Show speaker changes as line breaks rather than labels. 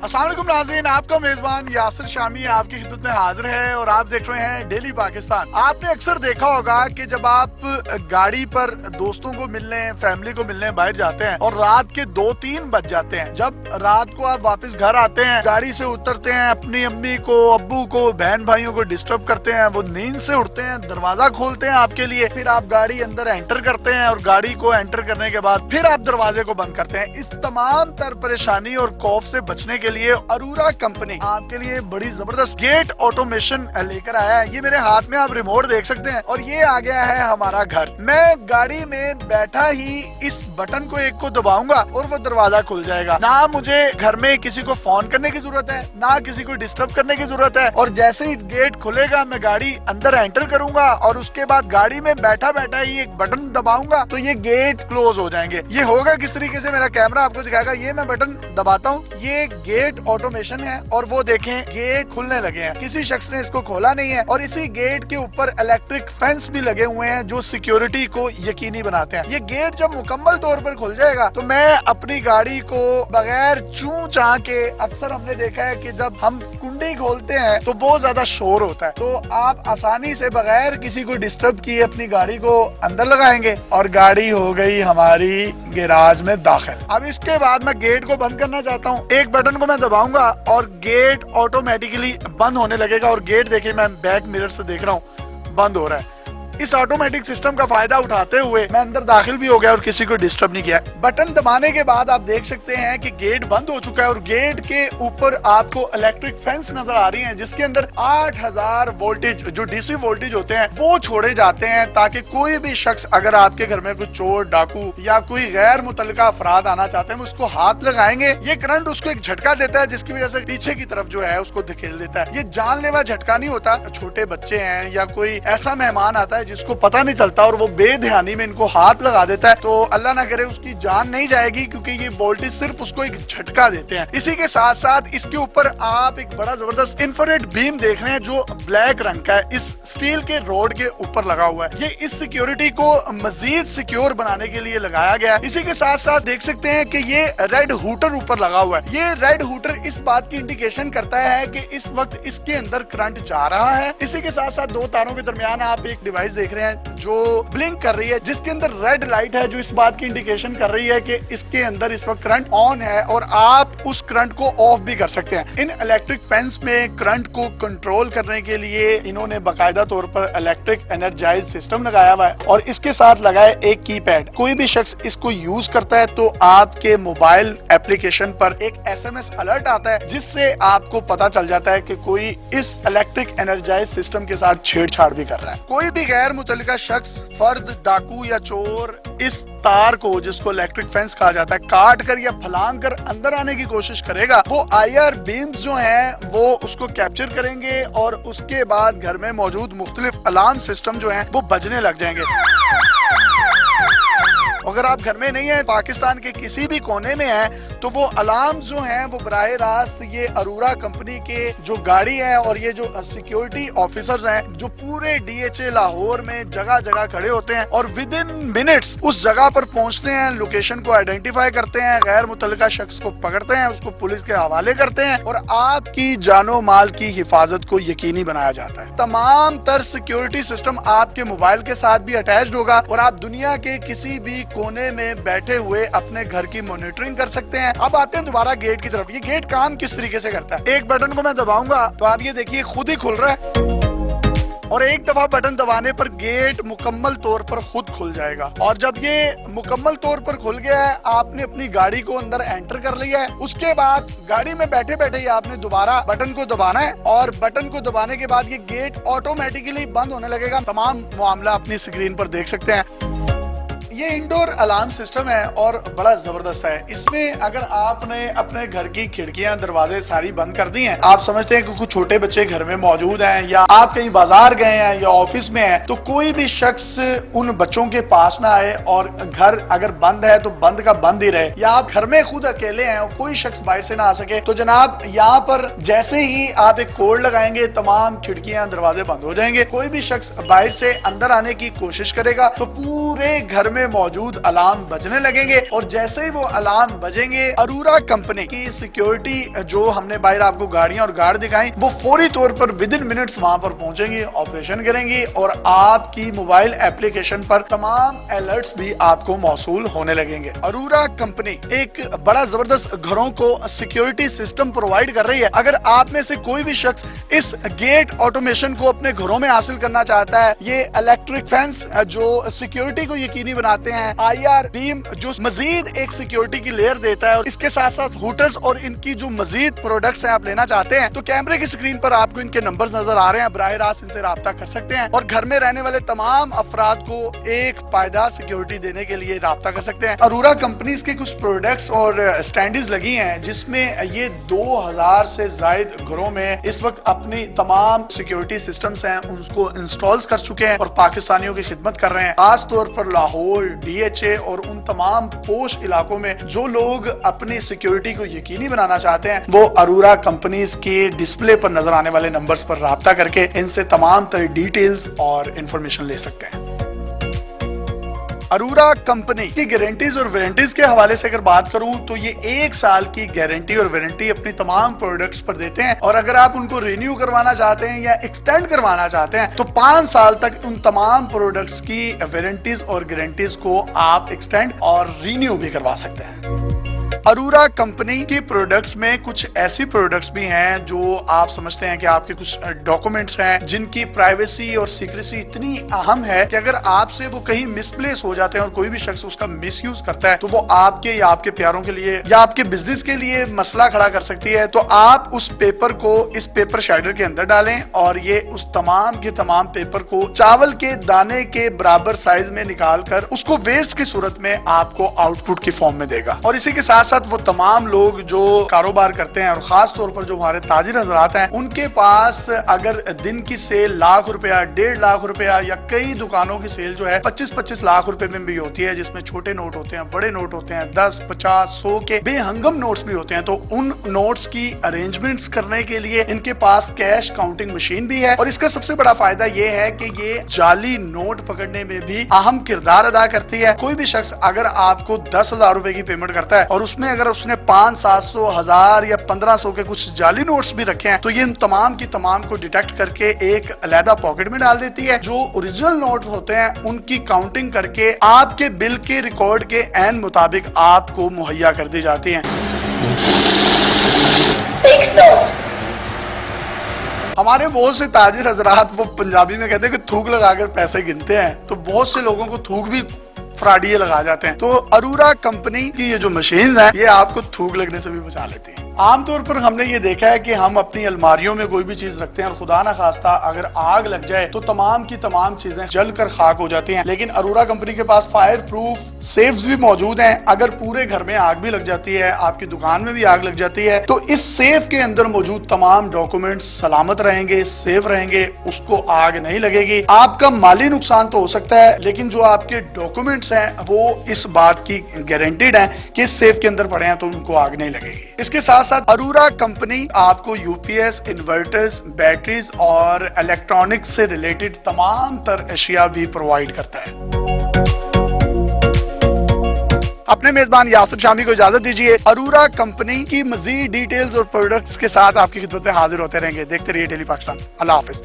अस्सलाम वालेकुम नाज़रीन, आपका मेजबान यासिर शामी आपकी खिदमत में हाजिर है और आप देख रहे हैं डेली पाकिस्तान। आपने अक्सर देखा होगा कि जब आप गाड़ी पर दोस्तों को मिलने, फैमिली को मिलने बाहर जाते हैं और रात के 2-3 बज जाते हैं, जब रात को आप वापस घर आते हैं, गाड़ी से उतरते हैं, अपनी अम्मी को, अब्बू को, बहन भाइयों को डिस्टर्ब करते हैं, वो नींद से उठते हैं, दरवाजा खोलते हैं आपके लिए, फिर आप गाड़ी अंदर एंटर करते हैं और गाड़ी को एंटर करने के बाद फिर आप दरवाजे को बंद करते हैं। इस तमाम तर परेशानी और खौफ से बचने के लिए अरोरा कंपनी आपके लिए बड़ी जबरदस्त गेट ऑटोमेशन लेकर आया है। ये मेरे हाथ में आप रिमोट देख सकते हैं और ये आ गया है हमारा घर। मैं गाड़ी में बैठा ही इस बटन को एक को दबाऊंगा और वो दरवाजा खुल जाएगा। ना मुझे घर में किसी को फोन करने की जरूरत है, ना किसी को डिस्टर्ब करने की जरूरत है। और जैसे ही गेट खुलेगा मैं गाड़ी अंदर एंटर करूंगा और उसके बाद गाड़ी में बैठा बैठा ही एक बटन दबाऊंगा तो ये गेट क्लोज हो जाएंगे। ये होगा किस तरीके से, मेरा कैमरा आपको दिखाएगा। ये मैं बटन दबाता हूँ, ये गेट ऑटोमेशन है और वो देखें गेट खुलने लगे हैं। किसी शख्स ने इसको खोला नहीं है और इसी गेट के ऊपर इलेक्ट्रिक फेंस भी लगे हुए हैं जो सिक्योरिटी को यकीनी बनाते हैं। ये गेट जब मुकम्मल तौर पर खुल जाएगा तो मैं अपनी गाड़ी को बगैर चूं चां के, अक्सर हमने देखा है कि जब हम कुंडी खोलते हैं तो बहुत ज्यादा शोर होता है, तो आप आसानी से बगैर किसी को डिस्टर्ब किए अपनी गाड़ी को अंदर लगाएंगे और गाड़ी हो गई हमारी गैराज में दाखिल। अब इसके बाद मैं गेट को बंद करना चाहता हूँ। एक बटन को मैं दबाऊंगा और गेट ऑटोमेटिकली बंद होने लगेगा और गेट देखिए मैं बैक मिरर से देख रहा हूँ बंद हो रहा है। इस ऑटोमेटिक सिस्टम का फायदा उठाते हुए मैं अंदर दाखिल भी हो गया और किसी को डिस्टर्ब नहीं किया। बटन दबाने के बाद आप देख सकते हैं कि गेट बंद हो चुका है और गेट के ऊपर आपको इलेक्ट्रिक फेंस नजर आ रही हैं जिसके अंदर 8000 वोल्टेज जो डीसी वोल्टेज होते हैं वो छोड़े जाते हैं ताकि कोई भी शख्स अगर आपके घर में कोई चोर, डाकू या कोई गैर मुतल्लिका अफराद आना चाहते हैं उसको हाथ लगाएंगे, ये करंट उसको एक झटका देता है जिसकी वजह से पीछे की तरफ जो है उसको धकेल देता है। ये जानलेवा झटका नहीं होता। छोटे बच्चे हैं या कोई ऐसा मेहमान आता है जिसको पता नहीं चलता और वो बेध्यानी में इनको हाथ लगा देता है तो अल्लाह ना करे उसकी जान नहीं जाएगी, क्योंकि ये वोल्टेज सिर्फ उसको एक झटका देते हैं। इसी के साथ साथ इसके ऊपर आप एक बड़ा जबरदस्त इंफ्रारेड बीम देख रहे हैं जो ब्लैक रंग का है, इस स्टील के रोड के ऊपर लगा हुआ है। ये इस सिक्योरिटी को मजीद सिक्योर बनाने के लिए लगाया गया है। इसी के साथ साथ देख सकते हैं कि ये रेड हूटर ऊपर लगा हुआ है। ये रेड हूटर इस बात की इंडिकेशन करता है कि इस वक्त इसके अंदर करंट जा रहा है। इसी के साथ साथ दो तारों के दरमियान आप एक डिवाइस देख रहे हैं जो ब्लिंक कर रही है जिसके अंदर रेड लाइट है जो इस बात की इंडिकेशन कर रही है कि इसके अंदर इस वक्त करंट ऑन है और आप उस करंट को ऑफ भी कर सकते हैं। इन इलेक्ट्रिक फेंस में करंट को कंट्रोल करने के लिए इन्होंने बाकायदा तौर पर इलेक्ट्रिक एनर्जाइज सिस्टम लगाया हुआ है और इसके साथ लगाया एक कीपैड। कोई भी शख्स इसको यूज करता है तो आपके मोबाइल एप्लीकेशन पर एक SMS अलर्ट आता है जिससे आपको पता चल जाता है कि कोई इस इलेक्ट्रिक एनर्जाइज सिस्टम के साथ छेड़छाड़ भी कर रहा है। कोई भी गैर मुतल्लिका शख्स, फर्द, डाकू या चोर इस तार को, जिसको इलेक्ट्रिक फेंस कहा जाता है, काट कर या फलांग कर अंदर आने की कोशिश करेगा, वो IR बीम्स जो हैं वो उसको कैप्चर करेंगे और उसके बाद घर में मौजूद मुख्तलिफ अलार्म सिस्टम जो हैं वो बजने लग जाएंगे। अगर आप घर में नहीं है, पाकिस्तान के किसी भी कोने में है, तो वो अलार्म जो हैं वो बराह रास्त ये अरोरा कंपनी के जो गाड़ी है और ये जो सिक्योरिटी ऑफिसर्स हैं जो पूरे DHA लाहौर में जगह जगह खड़े होते हैं और विद इन मिनट्स उस जगह पर पहुंचते हैं, लोकेशन को आइडेंटिफाई करते हैं, गैर मुतल्लिका शख्स को पकड़ते हैं, उसको पुलिस के हवाले करते हैं और आपकी जानो माल की हिफाजत को यकीनी बनाया जाता है। तमाम तर सिक्योरिटी सिस्टम आपके मोबाइल के साथ भी अटैच्ड होगा और आप दुनिया के किसी भी कोने में बैठे हुए अपने घर की मॉनिटरिंग कर सकते हैं। अब आते हैं दोबारा गेट की तरफ। ये गेट काम किस तरीके से करता है। एक बटन को मैं दबाऊंगा तो आप ये देखिए खुद ही खुल रहा है और एक दफा बटन दबाने पर गेट मुकम्मल तौर पर खुद खुल जाएगा और जब ये मुकम्मल तौर पर खुल गया है, आपने अपनी गाड़ी को अंदर एंटर कर लिया है, उसके बाद गाड़ी में बैठे बैठे ही आपने दोबारा बटन को दबाना है और बटन को दबाने के बाद ये गेट ऑटोमेटिकली बंद होने लगेगा। तमाम मामला अपनी स्क्रीन पर देख सकते हैं। ये इंडोर अलार्म सिस्टम है और बड़ा जबरदस्त है। इसमें अगर आपने अपने घर की खिड़कियां, दरवाजे सारी बंद कर दी हैं, आप समझते हैं कि कुछ छोटे बच्चे घर में मौजूद हैं या आप कहीं बाजार गए हैं या ऑफिस में हैं, तो कोई भी शख्स उन बच्चों के पास ना आए और घर अगर बंद है तो बंद का बंद ही रहे, या आप घर में खुद अकेले हैं और कोई शख्स बाहर से ना आ सके, तो जनाब यहाँ पर जैसे ही आप एक कोड लगाएंगे तमाम खिड़कियां, दरवाजे बंद हो जाएंगे। कोई भी शख्स बाहर से अंदर आने की कोशिश करेगा तो पूरे घर में मौजूद अलार्म बजने लगेंगे और जैसे ही वो अलार्म बजेंगे, अरोरा कंपनी की सिक्योरिटी जो हमने बाहर आपको गाड़ियां और गार्ड दिखाई, वो फौरी तौर पर विद इन मिनट्स वहां पर पहुंचेंगी, ऑपरेशन करेंगी और आपकी मोबाइल एप्लीकेशन पर तमाम अलर्ट्स भी आपको मौसूल होने लगेंगे। अरोरा कंपनी एक बड़ा जबरदस्त घरों को सिक्योरिटी सिस्टम प्रोवाइड कर रही है। अगर आप में से कोई भी शख्स इस गेट ऑटोमेशन को अपने घरों में हासिल करना चाहता है, ये इलेक्ट्रिक फेंस जो सिक्योरिटी को यकीनी बनाते हैं, IR बीम जो मजीद एक सिक्योरिटी की लेयर देता है, और इसके साथ साथ हुटर्स और इनकी जो मजीद प्रोडक्ट्स हैं आप लेना चाहते हैं, तो कैमरे की स्क्रीन पर आपको इनके नंबर्स नजर आ रहे हैं, बराह रास्त इनसे राब्ता कर सकते हैं और घर में रहने वाले तमाम अफराद को एक पायदार सिक्योरिटी देने के लिए राब्ता कर सकते हैं। अरोरा कंपनीज के कुछ प्रोडक्ट्स और स्टैंडीज लगी हैं जिसमें ये 2000 से जायद घरों में इस वक्त अपनी तमाम सिक्योरिटी सिस्टम्स हैं उनको इंस्टॉल कर चुके हैं और पाकिस्तानियों की खिदमत कर रहे हैं। खास तौर पर लाहौर, DHA और उन तमाम पोश इलाकों में जो लोग अपनी सिक्योरिटी को यकीनी बनाना चाहते हैं, वो अरोरा कंपनीज के डिस्प्ले पर नजर आने वाले नंबर्स पर राब्ता करके इनसे तमाम तरह डिटेल्स और इंफॉर्मेशन ले सकते हैं। अरोरा कंपनी की गारंटीज और वारंटीज के हवाले से अगर बात करूं तो ये 1 साल की गारंटी और वारंटी अपनी तमाम प्रोडक्ट्स पर देते हैं और अगर आप उनको रिन्यू करवाना चाहते हैं या एक्सटेंड करवाना चाहते हैं तो 5 साल तक उन तमाम प्रोडक्ट्स की वारंटीज और गारंटीज को आप एक्सटेंड और रिन्यू भी करवा सकते हैं। अरोरा कंपनी की प्रोडक्ट्स में कुछ ऐसी प्रोडक्ट्स भी हैं जो आप समझते हैं कि आपके कुछ डॉक्यूमेंट्स हैं जिनकी प्राइवेसी और सीक्रेसी इतनी अहम है कि अगर आपसे वो कहीं मिसप्लेस हो जाते हैं और कोई भी शख्स उसका मिसयूज करता है तो वो आपके या आपके प्यारों के लिए या आपके बिजनेस के लिए मसला खड़ा कर सकती है। तो आप उस पेपर को इस पेपर शाइडर के अंदर डालें और ये उस तमाम के तमाम पेपर को चावल के दाने के बराबर साइज में निकाल कर उसको वेस्ट की सूरत में आपको आउटपुट की फॉर्म में देगा। और इसी के साथ वो तमाम लोग जो कारोबार करते हैं और खास तौर पर जो हमारे ताजिर हजरात हैं, उनके पास अगर दिन की सेल लाख रुपया, 1.5 लाख रुपया या कई दुकानों की सेल जो है 25-25 लाख रुपए में भी होती है, जिसमें छोटे नोट होते हैं, बड़े नोट होते हैं, 10, 50, 100 के बेहंगम नोट्स भी होते हैं, तो उन नोट्स की अरेंजमेंट्स करने के लिए इनके पास कैश काउंटिंग मशीन भी है। और इसका सबसे बड़ा फायदा ये है कि ये जाली नोट पकड़ने में भी अहम किरदार अदा करती है। कोई भी शख्स अगर आपको 10,000 रुपए की पेमेंट करता है और उसमें अगर उसने 500, 700, 1000 या 1500 के कुछ जाली नोट्स भी रखे हैं तो ये इन तमाम की तमाम को डिटेक्ट करके एक अलहदा पॉकेट में डाल देती है। जो ओरिजिनल नोट्स होते हैं उनकी काउंटिंग करके आपके बिल के रिकॉर्ड के एन मुताबिक आपको मुहैया कर दी जाती है। हमारे बहुत से ताजिर हजरात वो पंजाबी में कहते हैं कि थूक लगाकर पैसे गिनते हैं, तो बहुत से लोगों को थूक भी फ्राडिये लगा जाते हैं। तो अरोरा कंपनी की ये जो मशीन है ये आपको थूक लगने से भी बचा लेती है। आमतौर पर हमने ये देखा है कि हम अपनी अलमारियों में कोई भी चीज रखते हैं और खुदा ना खास्ता अगर आग लग जाए तो तमाम की तमाम चीजें जलकर खाक हो जाती हैं, लेकिन अरोरा कंपनी के पास फायर प्रूफ सेफ्स भी मौजूद हैं। अगर पूरे घर में आग भी लग जाती है, आपकी दुकान में भी आग लग जाती है, तो इस सेफ के अंदर मौजूद तमाम डॉक्यूमेंट्स सलामत रहेंगे, सेफ रहेंगे, उसको आग नहीं लगेगी। आपका माली नुकसान तो हो सकता है लेकिन जो आपके डॉक्यूमेंट्स हैं वो इस बात की गारंटीड है कि इस सेफ के अंदर पड़े हैं तो उनको आग नहीं लगेगी। इसके साथ साथ अरोरा कंपनी आपको यूपीएस, इन्वर्टर्स, बैटरीज और इलेक्ट्रॉनिक्स से रिलेटेड तमाम तर अशिया भी प्रोवाइड करता है। अपने मेजबान यासिर शामी को इजाजत दीजिए। अरोरा कंपनी की मजीद डिटेल्स और प्रोडक्ट्स के साथ आपकी खिदमत में हाजिर होते रहेंगे। देखते रहिए डेली पाकिस्तान। अल्लाह हाफिज।